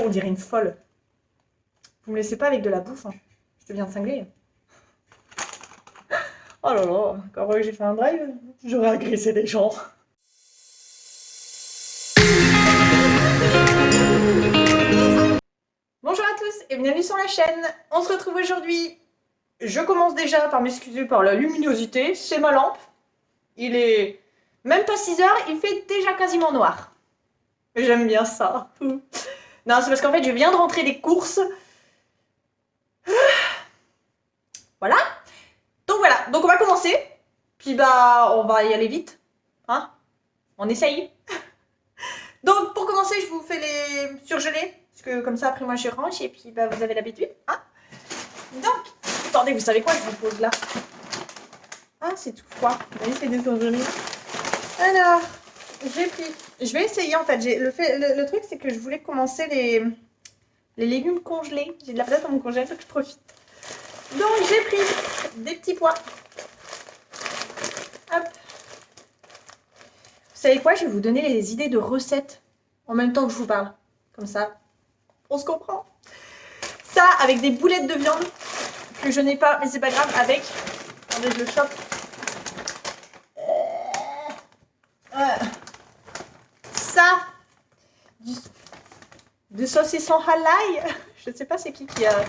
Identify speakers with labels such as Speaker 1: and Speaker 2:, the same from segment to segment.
Speaker 1: on dirait une folle. Vous me laissez pas avec de la bouffe, hein. Je deviens cinglée. Oh là là, quand j'ai fait un drive, j'aurais agressé des gens. Bonjour à tous et bienvenue sur la chaîne. On se retrouve aujourd'hui. Je commence déjà par m'excuser par la luminosité. C'est ma lampe. Il est même pas 6 heures, il fait déjà quasiment noir. J'aime bien ça. Non, c'est parce qu'en fait, je viens de rentrer des courses. Voilà. Donc on va commencer. Puis bah, on va y aller vite. Hein? On essaye. Donc pour commencer, je vous fais les surgelés. Parce que comme ça, après moi, je range et puis bah, vous avez l'habitude. Hein? Donc, attendez, vous savez quoi, je vous pose là. Ah, c'est tout froid. Vous voyez, c'est des surgelés. Alors, j'ai pris. Je vais essayer en fait. Le truc, c'est que je voulais commencer les légumes congelés. J'ai de la place dans mon congélateur, donc je profite. Donc, j'ai pris des petits pois. Hop. Vous savez quoi? Je vais vous donner les idées de recettes en même temps que je vous parle. Comme ça, on se comprend. Ça, avec des boulettes de viande que je n'ai pas, mais c'est pas grave. Avec, attendez, je le chope. Ça, du saucisson à l'ail. Je ne sais pas c'est qui a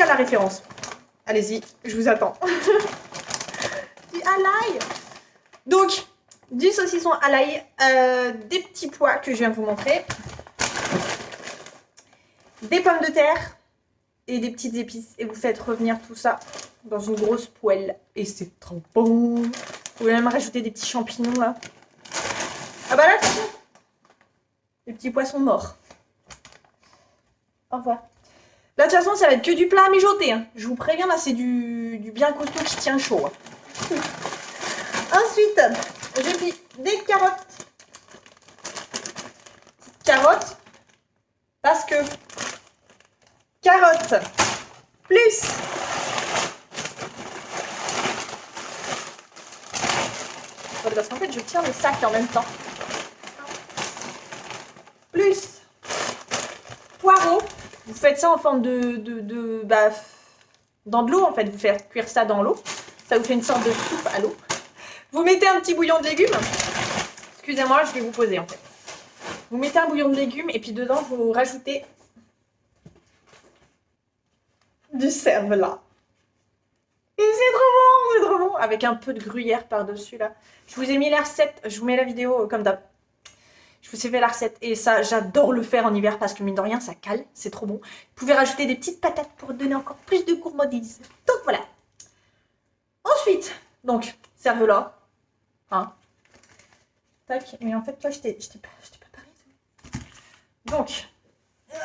Speaker 1: la référence. Allez-y, je vous attends. Du à l'ail. Donc, du saucisson à l'ail, des petits pois que je viens de vous montrer, des pommes de terre et des petites épices. Et vous faites revenir tout ça dans une grosse poêle. Et c'est trop bon. Vous pouvez même rajouter des petits champignons là. Ah bah là, attention. Les petits poissons morts. Au revoir. Là, de toute façon, ça va être que du plat à mijoter. Hein. Je vous préviens, là, c'est du bien costaud qui tient chaud. Hein. Ensuite, j'ai pris des carottes. Carottes, parce que carottes plus parce qu'en fait, je tiens le sac en même temps. Plus poireaux. Vous faites ça en forme dans de l'eau en fait. Vous faites cuire ça dans l'eau. Ça vous fait une sorte de soupe à l'eau. Vous mettez un petit bouillon de légumes. Excusez-moi, je vais vous poser en fait. Vous mettez un bouillon de légumes et puis dedans, vous rajoutez du cervelas. Et c'est trop bon, c'est trop bon. Avec un peu de gruyère par-dessus là. Je vous ai mis la recette, je vous mets la vidéo comme d'hab. Je vous ai fait la recette et ça, j'adore le faire en hiver parce que mine de rien, ça cale, c'est trop bon. Vous pouvez rajouter des petites patates pour donner encore plus de gourmandise. Donc voilà. Ensuite, donc, cervelas. Hein. Tac, mais en fait, toi, je t'ai pas parlé. Donc, on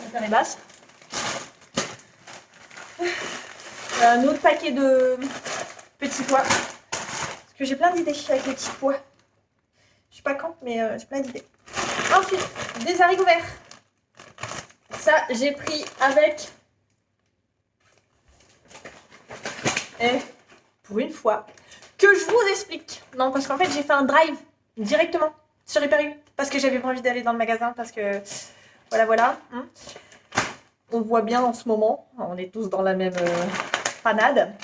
Speaker 1: va faire les bases. Un autre paquet de petits pois. Parce que j'ai plein d'idées avec les petits pois. Je sais pas quand, mais j'ai plein d'idées. Ensuite, des haricots verts. Ça, j'ai pris avec... Et pour une fois, que je vous explique. Non, parce qu'en fait, j'ai fait un drive directement sur Hyper U. Parce que j'avais pas envie d'aller dans le magasin. Parce que, voilà. On voit bien en ce moment. On est tous dans la même panade.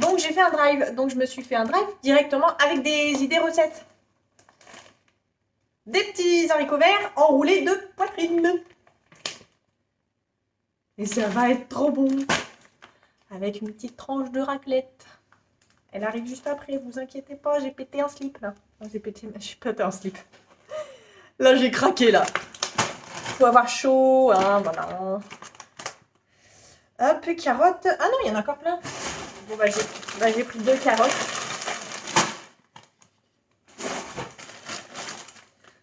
Speaker 1: Donc, j'ai fait un drive. Donc, je me suis fait un drive directement avec des idées recettes. Des petits haricots verts enroulés de poitrine. Et ça va être trop bon. Avec une petite tranche de raclette. Elle arrive juste après, vous inquiétez pas, j'ai pété un slip là. J'ai pété un slip. Là, j'ai craqué là. Faut avoir chaud, hein, voilà. Hop, carottes. Ah non, il y en a encore plein. Bon, bah, j'ai pris 2 carottes.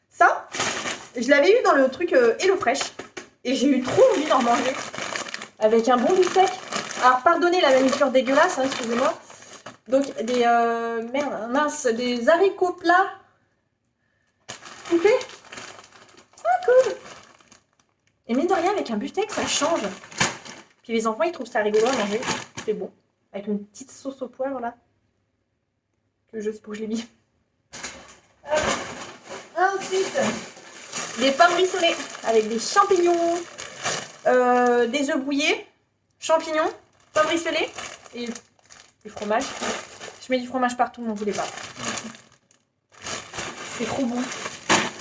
Speaker 1: Ça, je l'avais eu dans le truc HelloFresh. Et j'ai eu trop envie d'en manger. Avec un bon beefsteak. Alors, pardonnez la manucure dégueulasse, hein, excusez-moi. Donc, des des haricots plats coupés. Ah, cool. Et mine de rien, avec un beefsteak, ça change. Puis les enfants, ils trouvent ça rigolo à manger. C'est bon. Avec une petite sauce au poivre, là. Que je sais pas où je l'ai mis. Ensuite, des pommes rissolées avec des champignons, des œufs brouillés, champignons, pommes rissolées et du fromage. Je mets du fromage partout, n'en voulez pas. C'est trop bon.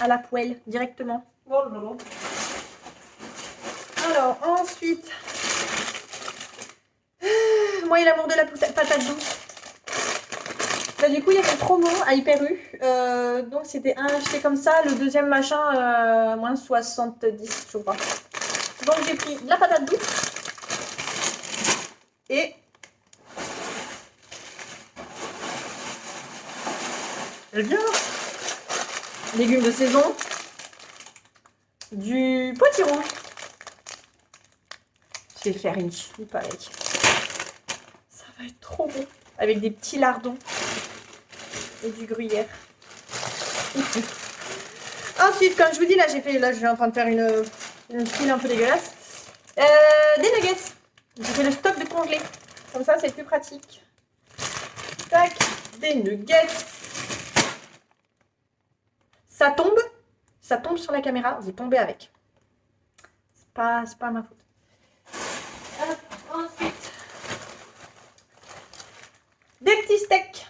Speaker 1: À la poêle, directement. Oh là là. Alors, ensuite... moi et l'amour de la patate douce. Bah, du coup, il y avait une promo à Hyper U. Donc, c'était un acheté comme ça. Le deuxième machin, moins 70, je crois. Donc, j'ai pris de la patate douce. Et... bien. Légumes de saison. Du potiron. Je vais faire une soupe avec. Ça va être trop bon. Avec des petits lardons. Et du gruyère. Ensuite, comme je vous dis, là, je suis en train de faire une file un peu dégueulasse. Des nuggets. J'ai fait le stock de congelés. Comme ça, c'est plus pratique. Tac. Des nuggets. Ça tombe sur la caméra, vous tombez avec. C'est pas ma faute. Hop, ensuite, des petits steaks.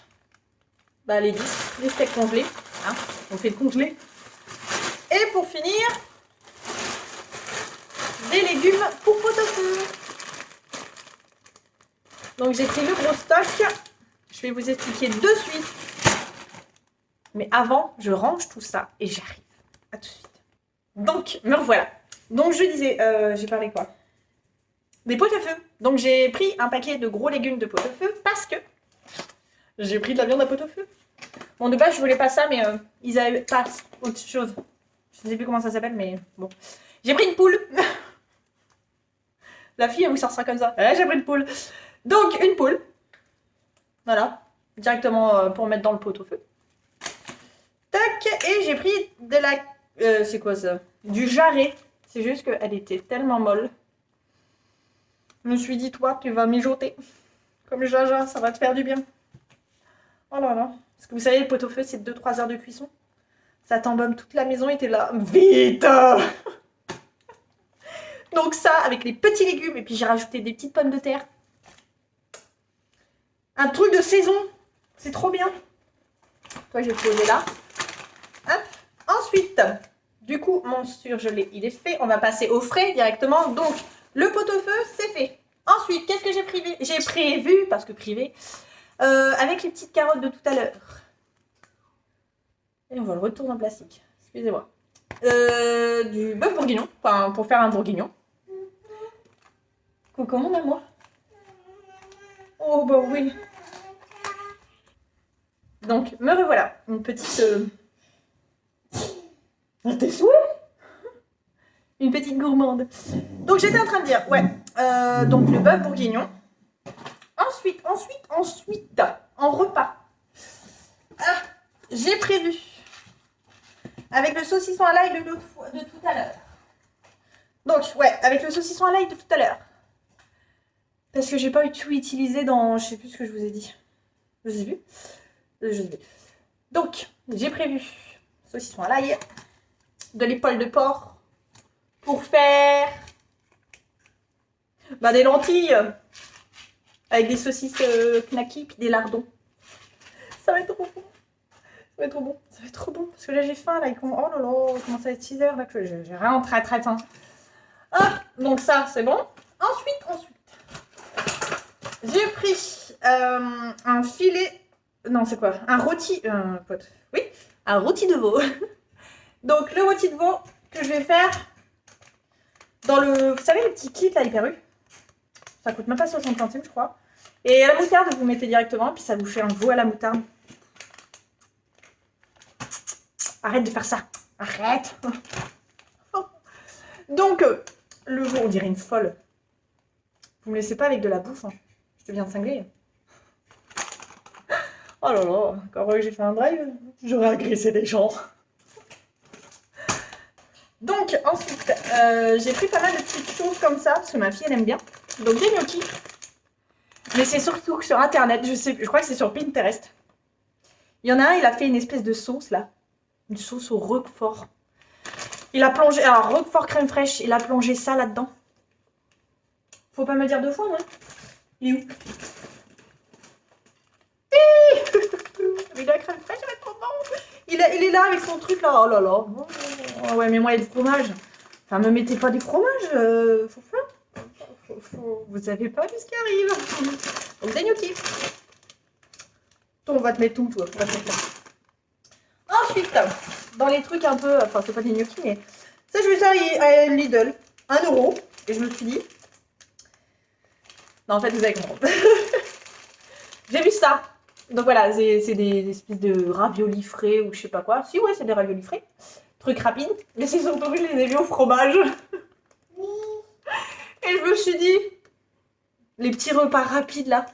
Speaker 1: Bah les 10, des steaks congelés. Hein, on fait le congelé. Et pour finir, des légumes pour pot-au-feu. Donc j'ai pris le gros stock. Je vais vous expliquer de suite. Mais avant, je range tout ça et j'arrive. À tout de suite. Donc, me revoilà. Donc, je disais, j'ai parlé quoi? Des pot-au-feu. Donc, j'ai pris un paquet de gros légumes de pot-au-feu parce que j'ai pris de la viande à pot-au-feu. Bon, de base, je voulais pas ça, mais ils avaient pas autre chose. Je ne sais plus comment ça s'appelle, mais bon. J'ai pris une poule. La fille, elle vous sort ça comme ça. J'ai pris une poule. Donc, une poule. Voilà. Directement pour mettre dans le pot-au-feu. Tac, et j'ai pris de la... c'est quoi ça? Du jarret. C'est juste qu'elle était tellement molle. Je me suis dit, toi, tu vas mijoter. Comme Jaja, ça va te faire du bien. Oh là là. Parce que vous savez, le pot-au-feu, c'est 2-3 heures de cuisson. Ça t'embaume toute la maison et t'es là. Vite. Donc ça, avec les petits légumes. Et puis j'ai rajouté des petites pommes de terre. Un truc de saison. C'est trop bien. Toi, je vais te poser là. Hop. Ensuite, du coup, mon surgelé, il est fait. On va passer au frais directement. Donc, le pot-au-feu, c'est fait. Ensuite, qu'est-ce que j'ai prévu? J'ai prévu, parce que privé, avec les petites carottes de tout à l'heure. Et on va le retourner en plastique. Excusez-moi. Du bœuf bourguignon, enfin, pour faire un bourguignon. Coucou, mon amour. Oh, bah oui. Donc, me revoilà. Une petite... Tes souhaits? Une petite gourmande. Donc, j'étais en train de dire, ouais, donc le bœuf bourguignon. Ensuite, en repas, j'ai prévu, avec le saucisson à l'ail de tout à l'heure. Donc, ouais, avec le saucisson à l'ail de tout à l'heure. Parce que j'ai pas tout utilisé dans... Je sais plus ce que je vous ai dit. Je sais plus. Donc, j'ai prévu saucisson à l'ail, de l'épaule de porc, pour faire des lentilles avec des saucisses knacky puis des lardons. Ça va être trop bon. Ça va être trop bon. Ça va être trop bon. Parce que là j'ai faim. Là, oh là là, il commence à être 6 heures. Là, que j'ai vraiment très très faim. Ah, donc ça c'est bon. Ensuite, j'ai pris un filet. Non, c'est quoi? Un rôti. Oui, un rôti de veau. Donc le rôti de veau que je vais faire dans le... Vous savez, les petits kits là, Hyper U. Ça coûte même pas 60 centimes, je crois. Et à la moutarde, vous mettez directement, puis ça vous fait un veau à la moutarde. Arrête de faire ça. Arrête. Donc, le veau, on dirait une folle. Vous me laissez pas avec de la bouffe. Hein. Je deviens cinglée. Oh là là, quand j'ai fait un drive, j'aurais agressé des gens. Donc, ensuite, j'ai pris pas mal de petites choses comme ça, parce que ma fille, elle aime bien. Donc, des gnocchis. Mais c'est surtout sur Internet, je crois que c'est sur Pinterest. Il y en a un, il a fait une espèce de sauce, là. Une sauce au roquefort. Il a plongé... Alors, Roquefort crème fraîche, il a plongé ça là-dedans. Faut pas me dire 2 fois, ouais. Il est où? Mais la crème fraîche, elle va être trop bon. Il est là avec son truc, là. Oh là là. Oh, ouais, mais moi, il y a du fromage. Enfin, me mettez pas du fromage. Vous savez pas ce qui arrive. Donc, des gnocchis. Toi, on va te mettre tout, toi. On va te mettre là. Ensuite, dans les trucs un peu... Enfin, c'est pas des gnocchis, mais... Ça, je vais ça à Lidl. 1 €. Et je me suis dit... Non, en fait, vous allez comprendre. J'ai vu ça. Donc voilà, c'est des espèces de raviolis frais ou je sais pas quoi. Si, ouais, c'est des raviolis frais. Truc rapide. Mais c'est surtout que je les ai vus au fromage. Et je me suis dit... Les petits repas rapides, là.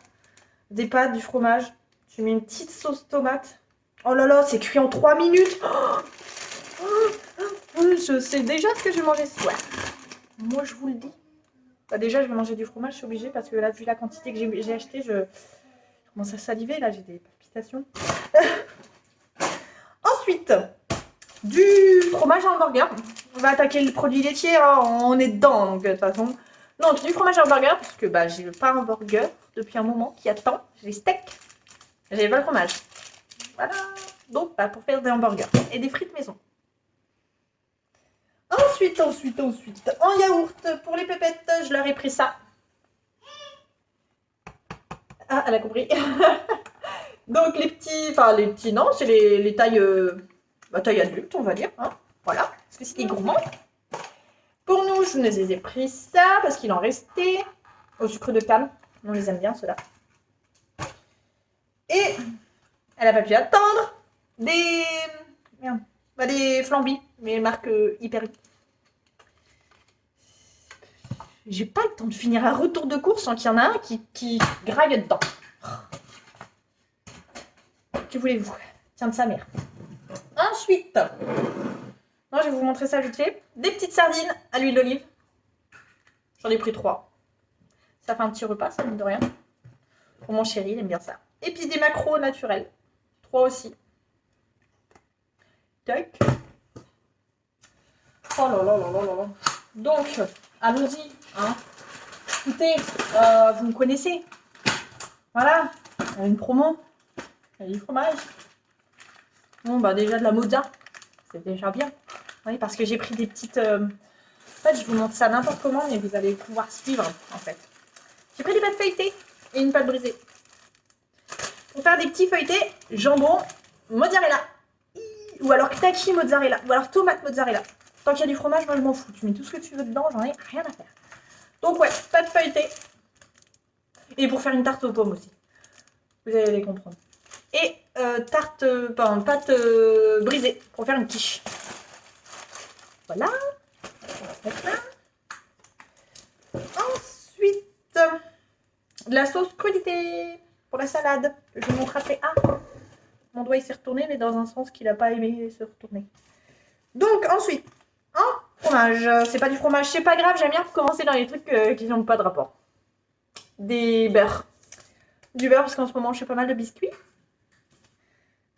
Speaker 1: Des pâtes, du fromage. Tu mets une petite sauce tomate. Oh là là, c'est cuit en 3 minutes. Je sais déjà ce que je vais manger ce soir. Moi, je vous le dis. Bah, déjà, je vais manger du fromage, je suis obligée. Parce que là, vu la quantité que j'ai acheté, je commence à saliver. Là, j'ai des palpitations. Ensuite, du fromage à hamburger. On va attaquer le produit laitier. Hein. On est dedans, donc de toute façon. Donc, du fromage à hamburger. Parce que bah, j'ai pas un burger depuis un moment qui attend. J'ai les steaks. J'ai pas le fromage. Voilà. Donc, bah, pour faire des hamburgers et des frites maison. Ensuite, en yaourt, pour les pépettes, je leur ai pris ça. Ah, elle a compris. Donc, les petits, non, c'est les tailles, taille adulte, on va dire. Hein. Voilà, parce que c'était gourmand. Pour nous, je nous ai pris ça, parce qu'il en restait. Au sucre de canne, on les aime bien, ceux-là. Et, elle n'a pas pu attendre, des flambis, mais marque Hyper. J'ai pas le temps de finir un retour de course sans qu'il y en a un qui graille dedans. Que voulez-vous? Tiens de sa mère. Ensuite, je vais vous montrer ça vite fait. Des petites sardines à l'huile d'olive. J'en ai pris 3. Ça fait un petit repas, ça mine de rien. Pour mon chéri, il aime bien ça. Et puis des maquereaux naturels. 3 aussi. Tac. Oh là là là là là là. Donc, allons-y. Hein. Écoutez, vous me connaissez. Voilà, il y a une promo. Il y a du fromage. Bon, bah déjà de la mozza. C'est déjà bien. Oui, parce que j'ai pris des petites... En fait, je vous montre ça n'importe comment, mais vous allez pouvoir suivre, en fait. J'ai pris des pâtes feuilletées et une pâte brisée. Pour faire des petits feuilletés, jambon, mozzarella. Ou alors knacky mozzarella. Ou alors tomate mozzarella. Tant qu'il y a du fromage, moi je m'en fous. Tu mets tout ce que tu veux dedans, j'en ai rien à faire. Donc ouais, pâte feuilletée. Et pour faire une tarte aux pommes aussi. Vous allez les comprendre. Et pâte brisée pour faire une quiche. Voilà. On va se mettre là. Ensuite, de la sauce crudité pour la salade. Je vous montre après. Ah, mon doigt il s'est retourné, mais dans un sens qu'il n'a pas aimé se retourner. Donc ensuite, fromage. C'est pas du fromage, c'est pas grave. J'aime bien commencer dans les trucs qui n'ont pas de rapport. Des beurres. Du beurre parce qu'en ce moment je fais pas mal de biscuits.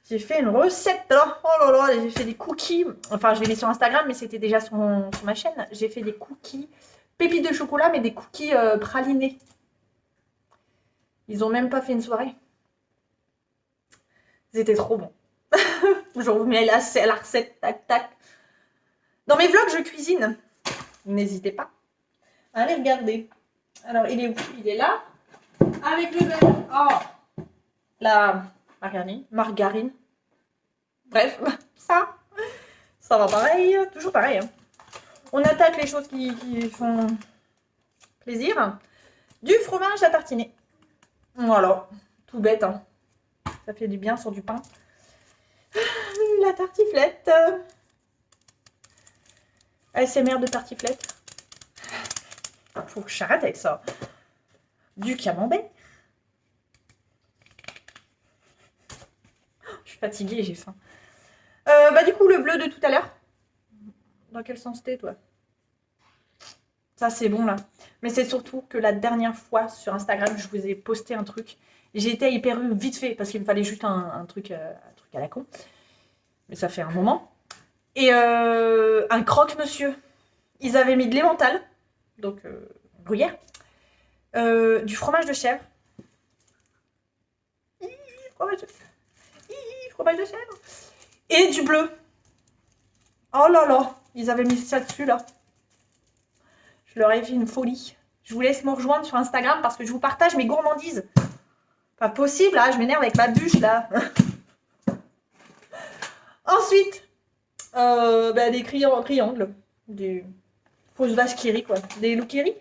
Speaker 1: J'ai fait une recette, là. Oh là là, j'ai fait des cookies. Enfin, je l'ai mis sur Instagram, mais c'était déjà sur ma chaîne. J'ai fait des cookies pépites de chocolat, mais des cookies pralinés. Ils ont même pas fait une soirée. Ils étaient trop bons. Je vous mets la recette, tac, tac. Dans mes vlogs, je cuisine. N'hésitez pas à aller regarder. Alors, il est où? Il est là. Avec le beurre. Oh, la margarine. Bref, ça va pareil, toujours pareil. Hein. On attaque les choses qui font plaisir. Du fromage à tartiner. Voilà, tout bête. Hein. Ça fait du bien sur du pain. La tartiflette. ASMR de tartiflette. Faut que j'arrête avec ça. Du camembert. Je suis fatiguée, j'ai faim. Du coup, le bleu de tout à l'heure. Dans quel sens t'es, toi? Ça, c'est bon, là. Mais c'est surtout que la dernière fois, sur Instagram, je vous ai posté un truc. J'ai été à Hyper vite fait, parce qu'il me fallait juste un truc à la con. Mais ça fait un moment. et un croque-monsieur. Ils avaient mis de l'emmental, donc gruyère, du fromage de chèvre. Fromage de chèvre. Et du bleu. Oh là là, ils avaient mis ça dessus là. Je leur ai fait une folie. Je vous laisse me rejoindre sur Instagram parce que je vous partage mes gourmandises. Pas possible, là, je m'énerve avec ma bûche là. Ensuite, des triangles. Des fausses vaches qui rit, quoi. Des loups qui rit.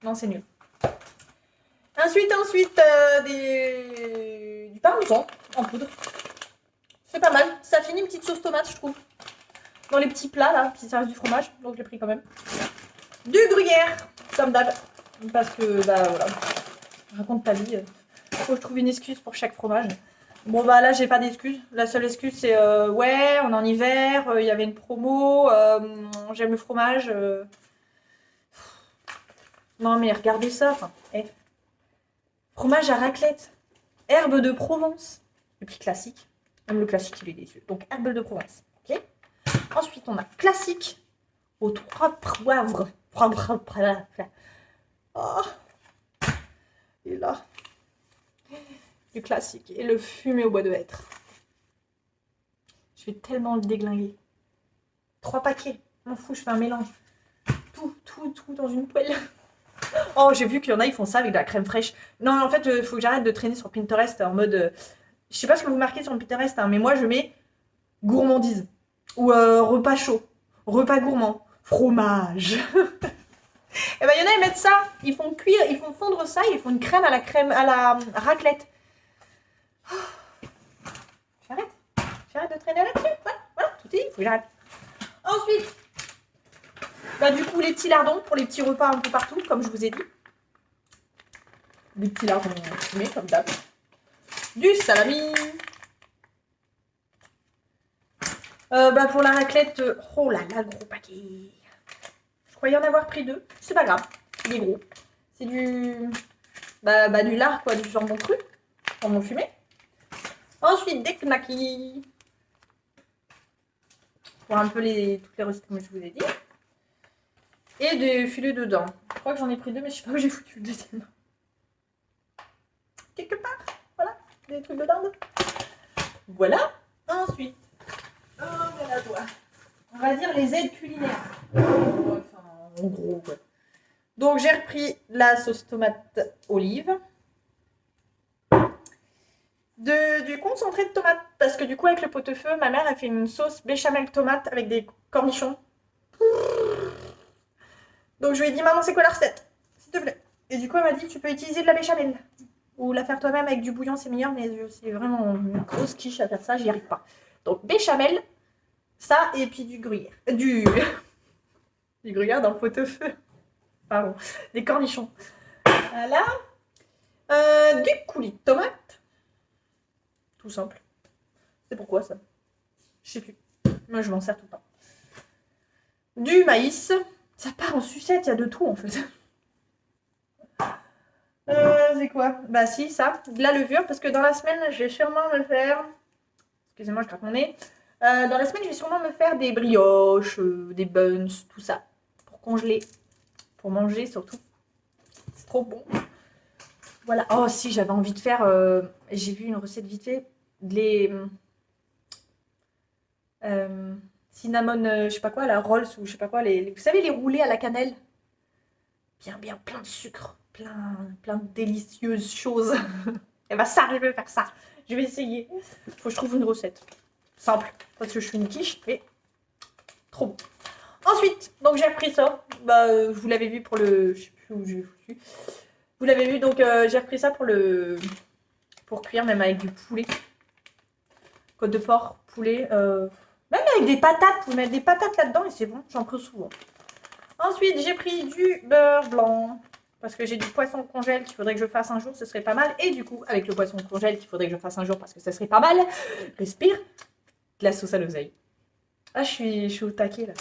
Speaker 1: Non, c'est nul. Ensuite, du parmesan en poudre. C'est pas mal. Ça finit une petite sauce tomate, je trouve. Dans les petits plats, là, puis ça reste du fromage, donc je l'ai pris quand même. Du gruyère, comme d'hab. Parce que, bah voilà, raconte ta vie. Faut que je trouve une excuse pour chaque fromage. Bon, bah là, j'ai pas d'excuse. La seule excuse, c'est ouais, on est en hiver, il y avait une promo, j'aime le fromage. Non, mais regardez ça. Enfin, fromage à raclette, herbe de Provence. Et puis classique. Même le classique, il est délicieux. Donc, herbe de Provence. Ok. Ensuite, on a classique aux 3 poivres. Oh. Et là, du classique. Et le fumé au bois de hêtre. Je vais tellement le déglinguer. 3 paquets. M'en fous, je fais un mélange. Tout dans une poêle. Oh, j'ai vu qu'il y en a, ils font ça avec de la crème fraîche. Non, en fait, il faut que j'arrête de traîner sur Pinterest en mode... je sais pas ce que vous marquez sur Pinterest, hein, mais moi, je mets gourmandise. Ou repas chaud. Repas gourmand. Fromage. Et ben, il y en a, ils mettent ça. Ils font cuire, ils font fondre ça, ils font une crème à la raclette. Oh. J'arrête de traîner là-dessus. Voilà, tout est dit, il faut que j'arrête. Ensuite, bah, du coup, les petits lardons pour les petits repas un peu partout, comme je vous ai dit. Des petits lardons fumés, comme d'hab. Du salami. Pour la raclette, oh là là, gros paquet. Je croyais en avoir pris 2. C'est pas grave, il est gros. C'est du lard, quoi, du jambon cru, jambon fumé. Ensuite, des knackis. Pour un peu toutes les recettes comme je vous ai dit. Et des filets de dinde. Je crois que j'en ai pris 2, mais je sais pas où j'ai foutu le deuxième. Quelque part, voilà, des trucs de dinde. Voilà. Ensuite, on va dire les aides culinaires. Enfin, en gros, quoi. Donc, j'ai repris la sauce tomate olive. Du concentré de tomate. Parce que du coup, avec le pot-au-feu, ma mère a fait une sauce béchamel tomate avec des cornichons. Donc, je lui ai dit, maman, c'est quoi la recette, s'il te plaît? Et du coup, elle m'a dit, tu peux utiliser de la béchamel. Ou la faire toi-même avec du bouillon, c'est meilleur. Mais c'est vraiment une grosse quiche à faire ça, j'y arrive pas. Donc, béchamel, ça, et puis du gruyère. Du gruyère dans le pot-au-feu. Pardon. Des cornichons. Voilà. Du coulis de tomate. Tout simple. C'est pourquoi ça? Je sais plus. Moi, je m'en sers tout le temps. Du maïs. Ça part en sucette, il y a de tout en fait. C'est quoi? Bah si, ça. De la levure, parce que dans la semaine, je vais sûrement me faire... Excusez-moi, je gratte mon nez. Dans la semaine, je vais sûrement me faire des brioches, des buns, tout ça. Pour congeler. Pour manger surtout. C'est trop bon. Voilà. Oh si, j'avais envie de faire... j'ai vu une recette vite fait. Les... cinnamon, je sais pas quoi, la rolls ou je sais pas quoi. Vous savez, les roulés à la cannelle. Bien, plein de sucre. Plein de délicieuses choses. Et bah ça, je vais faire ça. Je vais essayer. Faut que je trouve une recette. Simple. Parce que je suis une quiche. Et trop bon. Ensuite, donc j'ai repris ça. Je vous l'avais vu pour le... Je sais plus où j'ai foutu. Vous l'avez vu, donc j'ai repris ça pour cuire, même avec du poulet. Côte de porc, poulet. Même avec des patates. Vous mettez des patates là-dedans et c'est bon. J'en prends souvent. Ensuite, j'ai pris du beurre blanc. Parce que j'ai du poisson congèle qu'il faudrait que je fasse un jour, ce serait pas mal. Et du coup, avec le poisson congèle qu'il faudrait que je fasse un jour parce que ce serait pas mal, respire, de la sauce à l'oseille. Ah, je suis au taquet là.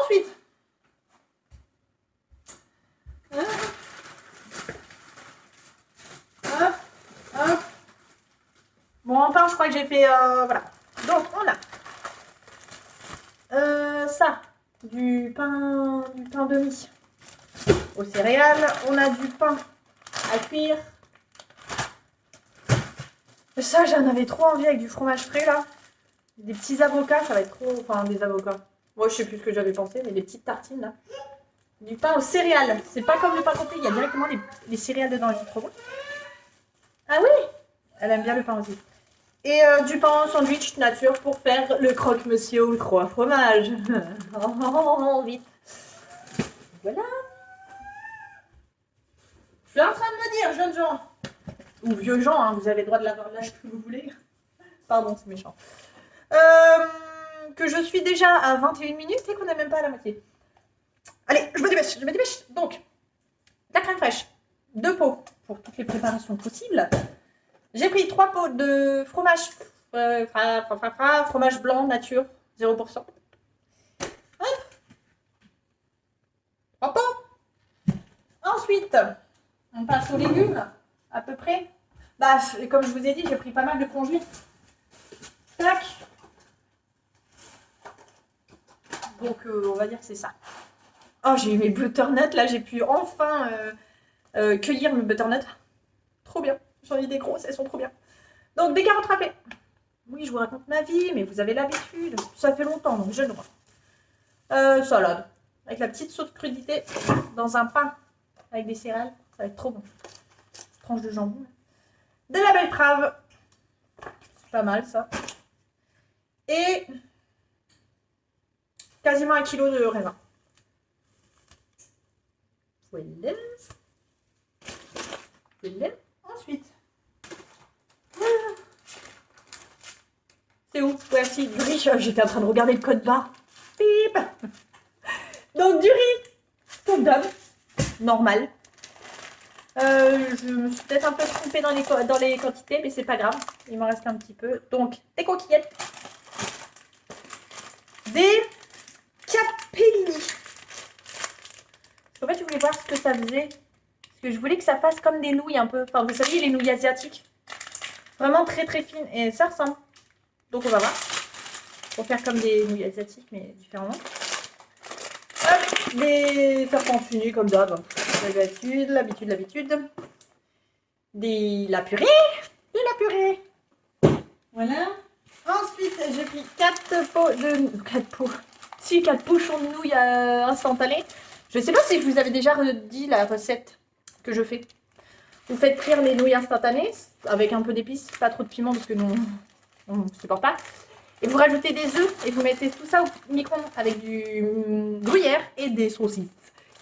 Speaker 1: Ensuite. Hop. Bon, en pain, je crois que j'ai fait, voilà, Donc, on a ça, du pain demi aux céréales. On a du pain à cuire. Ça, j'en avais trop envie avec du fromage frais, là. Des petits avocats, ça va être trop... Enfin, des avocats. Moi, je sais plus ce que j'avais pensé, mais des petites tartines, là. Du pain aux céréales. C'est pas comme le pain complet, il y a directement les céréales dedans. C'est trop bon. Ah oui, elle aime bien le pain aussi. Et du pain en sandwich nature pour faire le croque-monsieur ou le croix fromage. Oh, vite. Voilà. Je suis en train de me dire, jeunes gens, ou vieux gens, hein, vous avez le droit de l'avoir l'âge que vous voulez. Pardon, c'est méchant. Que je suis déjà à 21 minutes et qu'on n'est même pas à la moitié. Allez, je me dépêche. Donc, de la crème fraîche, 2 pots pour toutes les préparations possibles. J'ai pris 3 pots de fromage, fromage blanc nature, 0%. Hop. 3 pots. Ensuite, on passe aux légumes, à peu près. Bah, comme je vous ai dit, j'ai pris pas mal de congelés. Tac. Donc, on va dire que c'est ça. Oh, j'ai eu mes butternuts, là, j'ai pu enfin cueillir mes butternuts. Trop bien. J'en ai des grosses, elles sont trop bien. Donc, des carottes râpées. Oui, je vous raconte ma vie, mais vous avez l'habitude. Ça fait longtemps, donc j'ai le droit. Salade. Avec la petite sauce crudité dans un pain avec des céréales. Ça va être trop bon. Tranche de jambon. De la betterave. C'est pas mal, ça. Et quasiment 1 kg de raisin. Voilà. Ensuite. C'est où? Ouais, si, du riz. J'étais en train de regarder le code barre. Pip. Donc, du riz. Comme d'hab. Normal. Je me suis peut-être un peu trompée dans les quantités, mais c'est pas grave. Il m'en reste un petit peu. Donc, des coquillettes. Des capelli. En fait, je voulais voir ce que ça faisait. Parce que je voulais que ça fasse comme des nouilles un peu. Enfin, vous savez, les nouilles asiatiques. Vraiment très très fines. Et ça ressemble. Donc, on va voir. Pour faire comme des nouilles asiatiques, mais différemment. Hop, des serpents funés comme d'hab. L'habitude. La purée. De la purée. Voilà. Ensuite, j'ai pris 4 pots de... 4 pots. Si, 4 pochons de nouilles instantanées. Je ne sais pas si je vous avais déjà redit la recette que je fais. Vous faites cuire les nouilles instantanées avec un peu d'épices, pas trop de piment parce que nous, on ne supporte pas. Et vous rajoutez des œufs et vous mettez tout ça au micro-ondes avec du gruyère et des saucisses.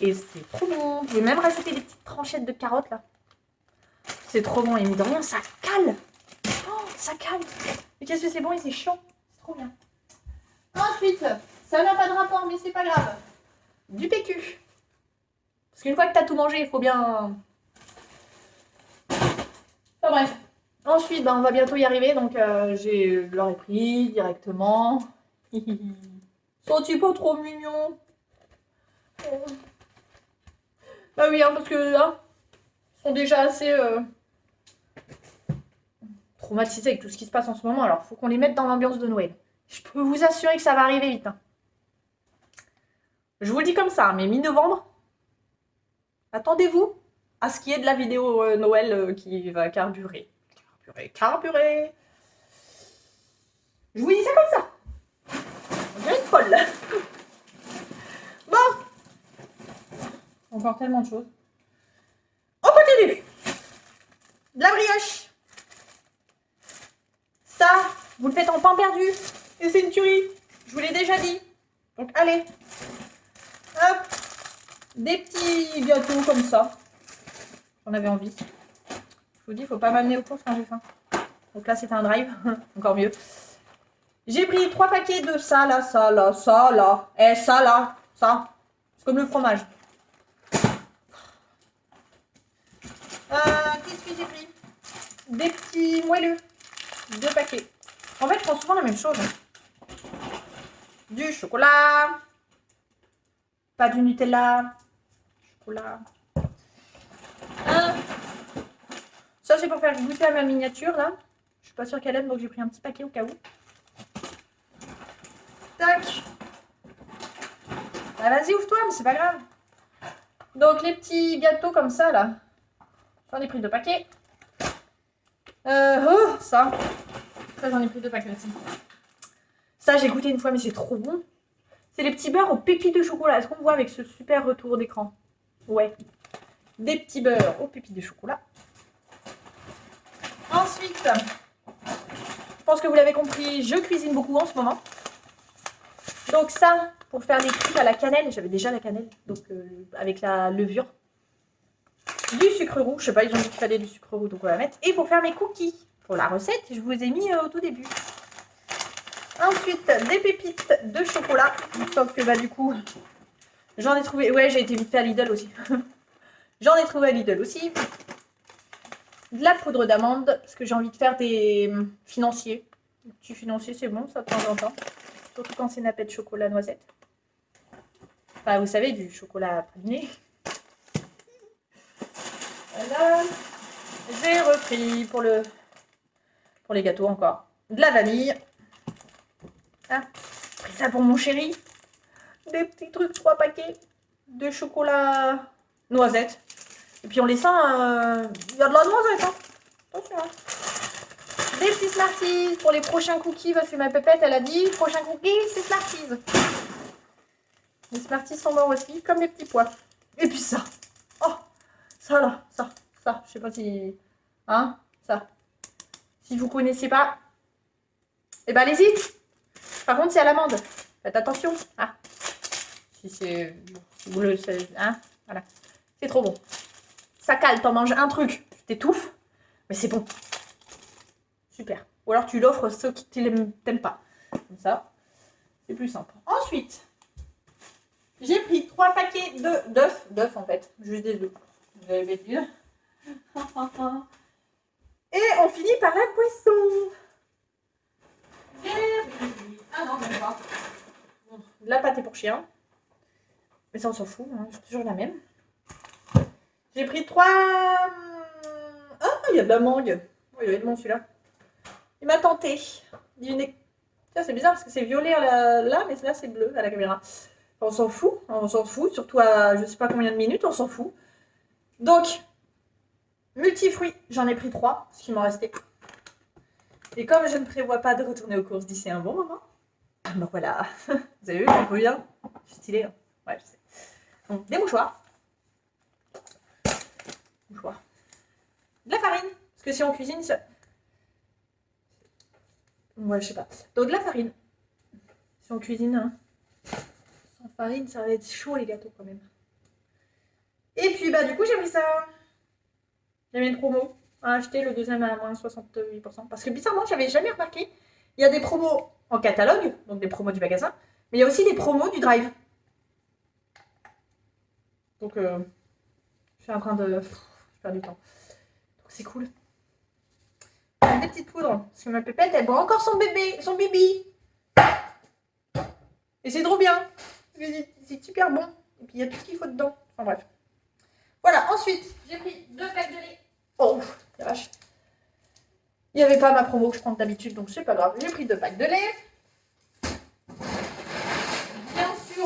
Speaker 1: Et c'est trop bon. Vous pouvez même rajouter des petites tranchettes de carottes là. C'est trop bon et mine de rien, ça cale. Oh, ça cale. Mais qu'est-ce que c'est bon et c'est chaud. C'est trop bien. Ensuite, ça n'a pas de rapport mais c'est pas grave. Du PQ. Parce qu'une fois que tu as tout mangé, il faut bien... Enfin bref. Ensuite, on va bientôt y arriver. Donc, je leur ai pris directement. Sont-ils pas trop mignons? Bah oui, hein, parce que là, ils sont déjà assez traumatisés avec tout ce qui se passe en ce moment. Alors, il faut qu'on les mette dans l'ambiance de Noël. Je peux vous assurer que ça va arriver vite. Hein. Je vous le dis comme ça, mais mi-novembre, attendez-vous à ce qu'il y ait de la vidéo Noël qui va carburer. Carburer. Je vous dis ça comme ça. On dirait une folle. Bon. Encore tellement de choses. On continue. De la brioche. Ça, vous le faites en pain perdu. Et c'est une tuerie. Je vous l'ai déjà dit. Donc allez. Hop. Des petits gâteaux comme ça. J'en avais envie. Je vous dis, il ne faut pas m'amener aux courses quand j'ai faim. Donc là, c'est un drive. Encore mieux. J'ai pris 3 paquets de ça, là, ça, là, ça, là. Et ça, là, ça. C'est comme le fromage. Qu'est-ce que j'ai pris? Des petits moelleux. 2 paquets. En fait, je prends souvent la même chose. Du chocolat. Pas du Nutella. Chocolat. Ça, c'est pour faire goûter à ma miniature, là. Je suis pas sûre qu'elle aime, donc j'ai pris un petit paquet au cas où. Tac. Bah, vas-y, ouvre-toi, mais c'est pas grave. Donc, les petits gâteaux comme ça, là. J'en ai pris 2 paquets. Oh, ça. Ça, j'en ai pris 2 paquets aussi. Ça, j'ai goûté une fois, mais c'est trop bon. C'est les petits beurres aux pépites de chocolat. Est-ce qu'on voit avec ce super retour d'écran? Ouais. Des petits beurres aux pépites de chocolat. Ensuite, je pense que vous l'avez compris, je cuisine beaucoup en ce moment. Donc ça, pour faire des trucs à la cannelle, j'avais déjà la cannelle, donc avec la levure. Du sucre roux, je sais pas, ils ont dit qu'il fallait du sucre roux, donc on va mettre. Et pour faire mes cookies, pour la recette, je vous ai mis au tout début. Ensuite, des pépites de chocolat, sauf que bah du coup, j'en ai trouvé, ouais j'ai été vite fait à Lidl aussi. J'en ai trouvé à Lidl aussi. De la poudre d'amande, parce que j'ai envie de faire des financiers. Des petits financiers, c'est bon, ça de temps en temps. Surtout quand c'est nappette chocolat noisette. Enfin, vous savez, du chocolat praliné. Voilà. J'ai repris pour les gâteaux encore de la vanille. Ah, j'ai pris ça pour mon chéri. Des petits trucs, 3 paquets de chocolat noisette. Et puis on les sent, il y a de la noisette, hein. Attention, hein. Des petits Smarties pour les prochains cookies, parce que ma pépette, elle a dit, prochain cookie, c'est Smarties. Les Smarties sont morts aussi, comme les petits pois. Et puis ça. Oh, ça là, ça. Je sais pas si... Hein, ça. Si vous connaissez pas, eh ben allez-y. Par contre, c'est à l'amande. Faites attention. Ah. Si c'est... Si vous le savez, hein, voilà. C'est trop bon. Ça cale, t'en manges un truc, tu t'étouffes, mais c'est bon. Super. Ou alors tu l'offres ceux qui t'aiment pas. Comme ça, c'est plus simple. Ensuite, j'ai pris 3 paquets d'œufs en fait. Juste des œufs. Vous avez vu. Et on finit par la boisson. Ah non, même pas. Bon, de la pâté pour chien. Mais ça, on s'en fout. Hein. C'est toujours la même. J'ai pris 3... Ah, il y a de la mangue. Oh, il est bon celui-là. Il m'a tenté. Ça, c'est bizarre parce que c'est violet là, mais là, c'est bleu à la caméra. On s'en fout. On s'en fout. Surtout à je sais pas combien de minutes, on s'en fout. Donc, multifruits, j'en ai pris 3, ce qui m'en restait. Et comme je ne prévois pas de retourner aux courses d'ici un bon moment, donc voilà. Vous avez vu, on peut bien. Je suis stylée. Hein. Ouais, je sais. Donc, des mouchoirs. De la farine. Parce que si on cuisine, ça... Ouais, je sais pas. Donc de la farine. Si on cuisine, hein, sans farine, ça va être chaud les gâteaux quand même. Et puis bah du coup j'ai pris ça. J'avais une promo à acheter, le deuxième à moins 68%. Parce que bizarrement, j'avais jamais remarqué. Il y a des promos en catalogue, donc des promos du magasin, mais il y a aussi des promos du drive. Donc je suis en train de faire du temps. Donc c'est cool. Des petites poudres. Parce que ma pépette, elle boit encore son bibi. Et c'est trop bien. C'est super bon. Et puis il y a tout ce qu'il faut dedans. Enfin bref. Voilà, ensuite, j'ai pris 2 packs de lait. Oh, la vache. Il n'y avait pas ma promo que je prends d'habitude, donc c'est pas grave. J'ai pris 2 packs de lait.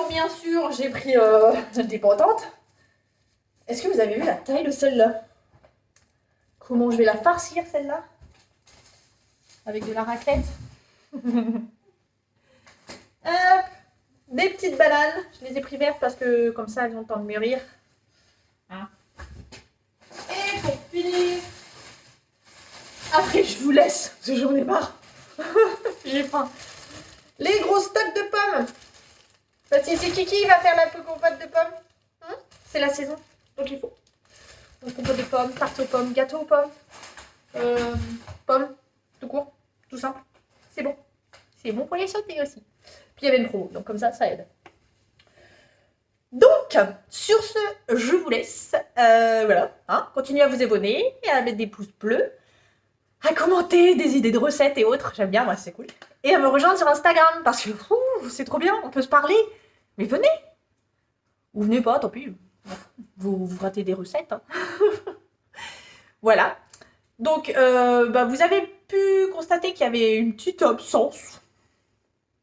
Speaker 1: Bien sûr, j'ai pris des potentes. Est-ce que vous avez vu la taille de celle-là? Comment je vais la farcir, celle-là? Avec de la raclette. Des petites bananes. Je les ai pris vertes parce que comme ça, elles ont le temps de mûrir. Hein. Et pour finir... Après, je vous laisse, parce que j'en ai marre. J'ai faim. Les gros stocks de pommes. Parce que c'est qui va faire la compote de pommes, hein? C'est la saison, donc il faut. Donc compote de pommes, tarte aux pommes, gâteau aux pommes, pommes, tout court, tout simple. C'est bon. C'est bon pour les sauter aussi. Puis il y avait une promo, donc comme ça aide. Donc, sur ce, je vous laisse. Voilà, hein, continuez à vous abonner, et à mettre des pouces bleus, à commenter des idées de recettes et autres. J'aime bien, moi, c'est cool. Et à me rejoindre sur Instagram, parce que c'est trop bien, on peut se parler. Mais venez. Ou venez pas, tant pis. Vous ratez des recettes. Hein. Voilà. Donc, bah, vous avez pu constater qu'il y avait une petite absence.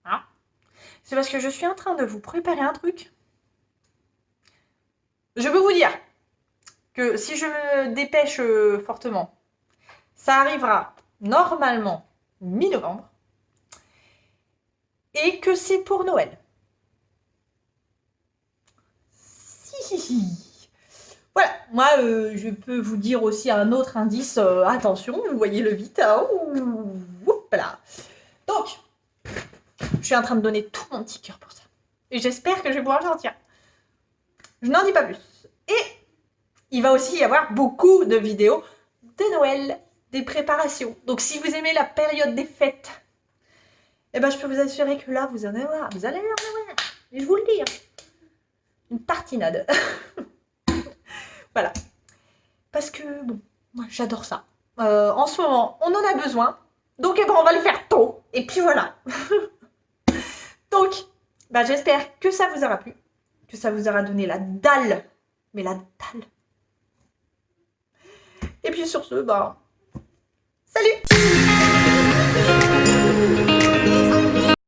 Speaker 1: Hein. C'est parce que je suis en train de vous préparer un truc. Je peux vous dire que si je me dépêche fortement, ça arrivera normalement mi-novembre et que c'est pour Noël. Si. Voilà, moi je peux vous dire aussi un autre indice, attention, vous voyez le vite, hein, là. Donc, je suis en train de donner tout mon petit cœur pour ça. Et j'espère que je vais pouvoir le sortir. Je n'en dis pas plus. Et il va aussi y avoir beaucoup de vidéos de Noël, des préparations. Donc si vous aimez la période des fêtes, eh ben, je peux vous assurer que là, vous allez en avoir. Vous allez en avoir. Et je vous le dis. Hein. Une tartinade. Voilà. Parce que, bon, moi, j'adore ça. En ce moment, on en a besoin. Donc, eh ben, on va le faire tôt. Et puis voilà. Donc, bah, j'espère que ça vous aura plu. Que ça vous aura donné la dalle. Mais la dalle. Et puis sur ce, bah,